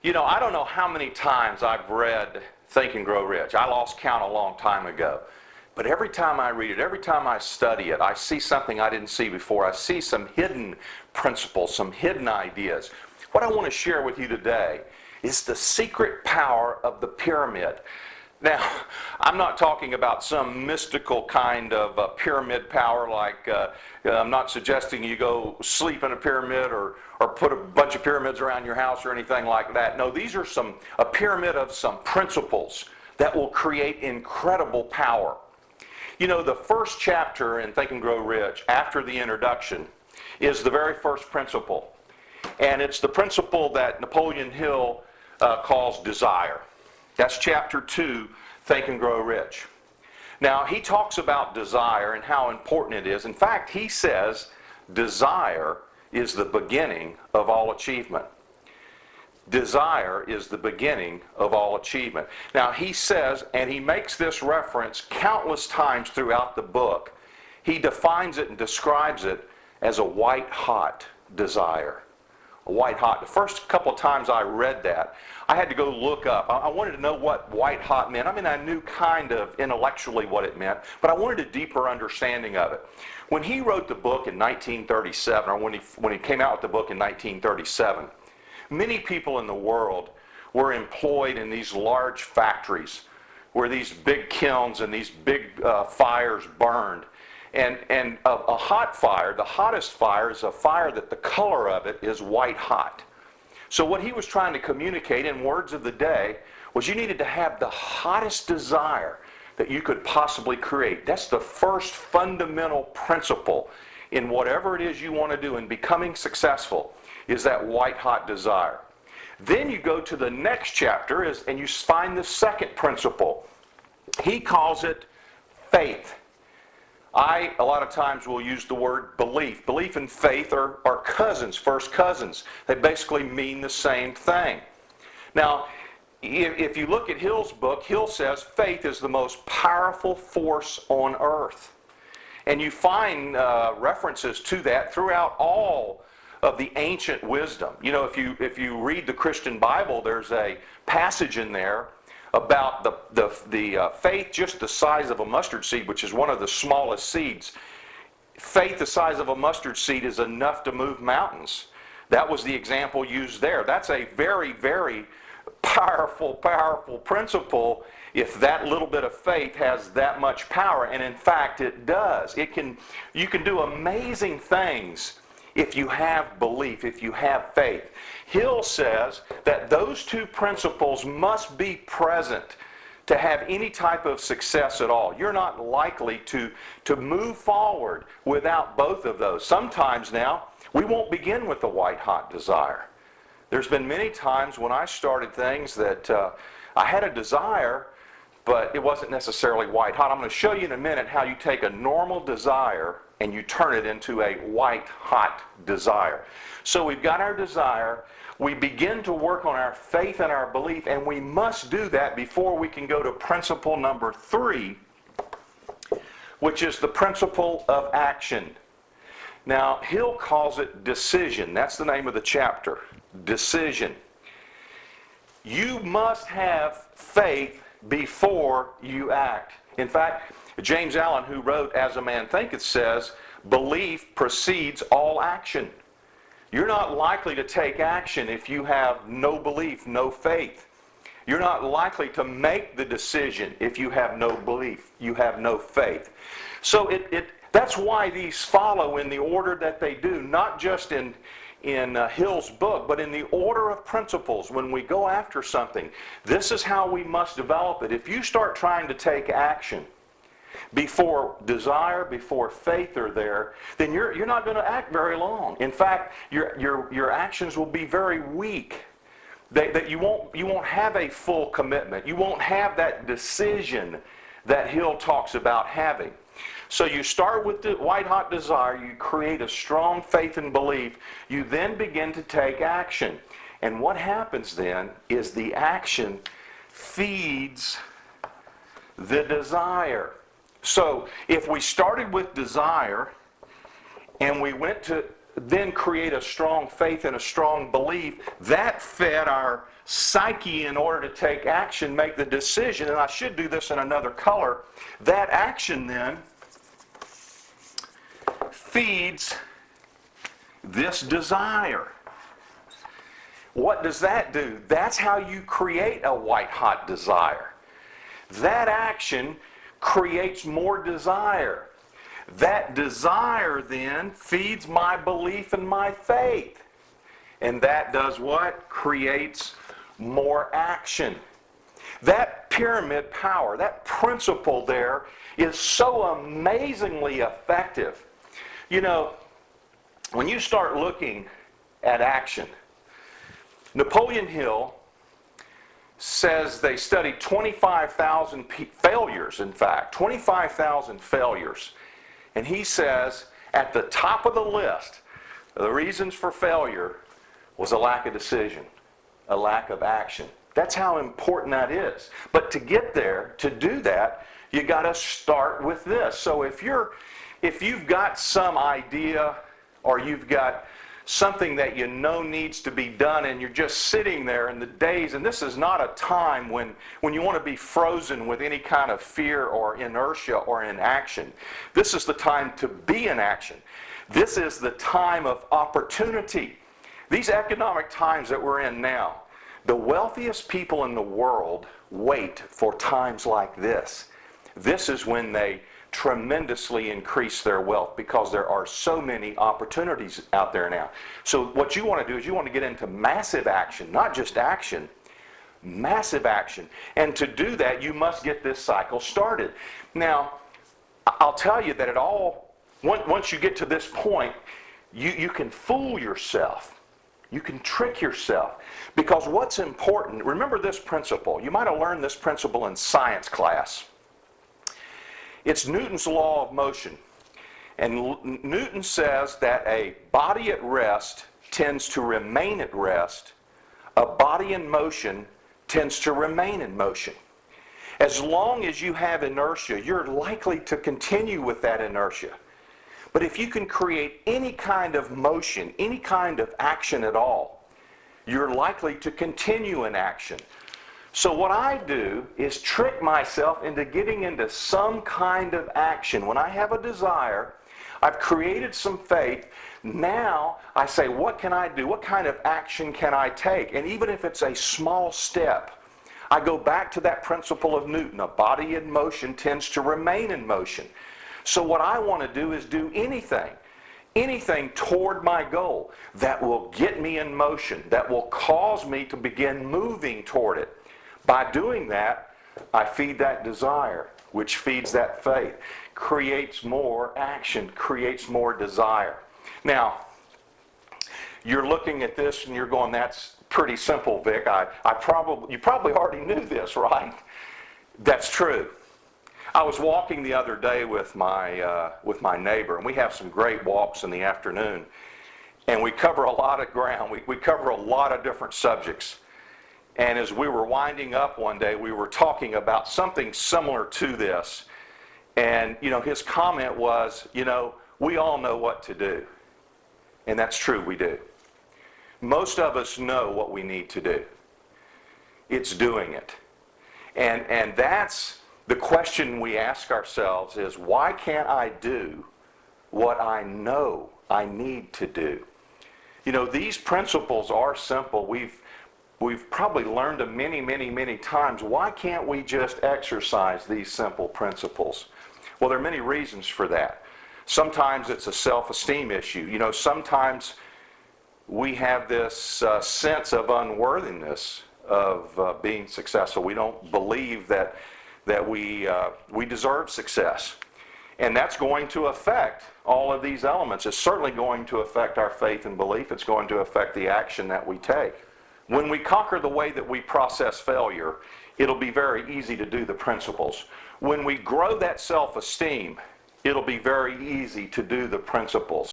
You know, I don't know how many times I've read Think and Grow Rich. I lost count a long time ago. But every time I read it, every time I study it, I see something I didn't see before. I see some hidden principles, some hidden ideas. What I want to share with you today is the secret power of the pyramid. Now, I'm not talking about some mystical kind of pyramid power like, I'm not suggesting you go sleep in a pyramid or put a bunch of pyramids around your house or anything like that. No, these are a pyramid of some principles that will create incredible power. You know, the first chapter in Think and Grow Rich, after the introduction, is the very first principle. And it's the principle that Napoleon Hill calls desire. That's chapter 2, Think and Grow Rich. Now, he talks about desire and how important it is. In fact, he says desire is the beginning of all achievement. Desire is the beginning of all achievement. Now, he says, and he makes this reference countless times throughout the book, he defines it and describes it as a white-hot desire. White hot. The first couple of times I read that, I had to go look up. I wanted to know what white hot meant. I mean, I knew kind of intellectually what it meant, but I wanted a deeper understanding of it. When he wrote the book in 1937, or when he came out with the book in 1937, many people in the world were employed in these large factories where these big kilns and these big fires burned. And a hot fire, the hottest fire, is a fire that the color of it is white hot. So what he was trying to communicate in words of the day was you needed to have the hottest desire that you could possibly create. That's the first fundamental principle in whatever it is you want to do in becoming successful, is that white hot desire. Then you go to the next chapter and you find the second principle. He calls it faith. A lot of times will use the word belief. Belief and faith are cousins, first cousins. They basically mean the same thing. Now, if you look at Hill's book, Hill says faith is the most powerful force on earth. And you find references to that throughout all of the ancient wisdom. You know, if you read the Christian Bible, there's a passage in there about the faith just the size of a mustard seed, which is one of the smallest seeds. Faith the size of a mustard seed is enough to move mountains. That was the example used there. That's a very, very powerful principle if that little bit of faith has that much power. And in fact, it does. You can do amazing things if you have belief, if you have faith. Hill says that those two principles must be present to have any type of success at all. You're not likely to move forward without both of those. Sometimes now, we won't begin with the white-hot desire. There's been many times when I started things that I had a desire, but it wasn't necessarily white-hot. I'm going to show you in a minute how you take a normal desire and you turn it into a white-hot desire. So we've got our desire. We begin to work on our faith and our belief, and we must do that before we can go to principle number 3, which is the principle of action. Now, Hill calls it decision. That's the name of the chapter, decision. You must have faith before you act. In fact, James Allen, who wrote As a Man Thinketh, says, belief precedes all action. You're not likely to take action if you have no belief, no faith. You're not likely to make the decision if you have no belief, you have no faith. So that's why these follow in the order that they do, not just in Hill's book, but in the order of principles. When we go after something, this is how we must develop it. If you start trying to take action before desire, before faith are there, then you're not going to act very long. In fact, your actions will be very weak. That you won't have a full commitment. You won't have that decision that Hill talks about having. So you start with the white-hot desire, you create a strong faith and belief, you then begin to take action. And what happens then is the action feeds the desire. So if we started with desire and we went to then create a strong faith and a strong belief. That fed our psyche in order to take action, make the decision. And I should do this in another color. That action then feeds this desire. What does that do? That's how you create a white-hot desire. That action creates more desire. That desire then feeds my belief and my faith. And that does what? Creates more action. That pyramid power, that principle there is so amazingly effective. You know, when you start looking at action, Napoleon Hill says they studied 25,000 failures, in fact, 25,000 failures. And he says at the top of the list, the reasons for failure was a lack of decision, a lack of action. That's how important that is. But to get there, to do that, you got to start with this. So if you've got some idea or you've got something that you know needs to be done and you're just sitting there in the days, and this is not a time when you want to be frozen with any kind of fear or inertia or inaction. This is the time to be in action. This is the time of opportunity. These economic times that we're in now, the wealthiest people in the world wait for times like this. This is when they tremendously increase their wealth because there are so many opportunities out there now. So what you want to do is you want to get into massive action, not just action, massive action. And to do that, you must get this cycle started. Now, I'll tell you that once you get to this point, you can fool yourself. You can trick yourself. Because what's important, remember this principle. You might have learned this principle in science class. It's Newton's law of motion. And Newton says that a body at rest tends to remain at rest. A body in motion tends to remain in motion. As long as you have inertia, you're likely to continue with that inertia. But if you can create any kind of motion, any kind of action at all, you're likely to continue in action. So what I do is trick myself into getting into some kind of action. When I have a desire, I've created some faith. Now I say, what can I do? What kind of action can I take? And even if it's a small step, I go back to that principle of Newton. A body in motion tends to remain in motion. So what I want to do is do anything toward my goal that will get me in motion, that will cause me to begin moving toward it. By doing that, I feed that desire, which feeds that faith, creates more action, creates more desire. Now, you're looking at this and you're going, that's pretty simple, Vic. You probably already knew this, right? That's true. I was walking the other day with my neighbor, and we have some great walks in the afternoon, and we cover a lot of ground. We cover a lot of different subjects. And as we were winding up one day, we were talking about something similar to this. And, his comment was, we all know what to do. And that's true, we do. Most of us know what we need to do. It's doing it. And that's the question we ask ourselves is, why can't I do what I know I need to do? These principles are simple. We've probably learned them many, many, many times. Why can't we just exercise these simple principles? Well, there are many reasons for that. Sometimes it's a self-esteem issue. Sometimes we have this sense of unworthiness of being successful. We don't believe that we deserve success. And that's going to affect all of these elements. It's certainly going to affect our faith and belief. It's going to affect the action that we take. When we conquer the way that we process failure, it'll be very easy to do the principles. When we grow that self-esteem, it'll be very easy to do the principles.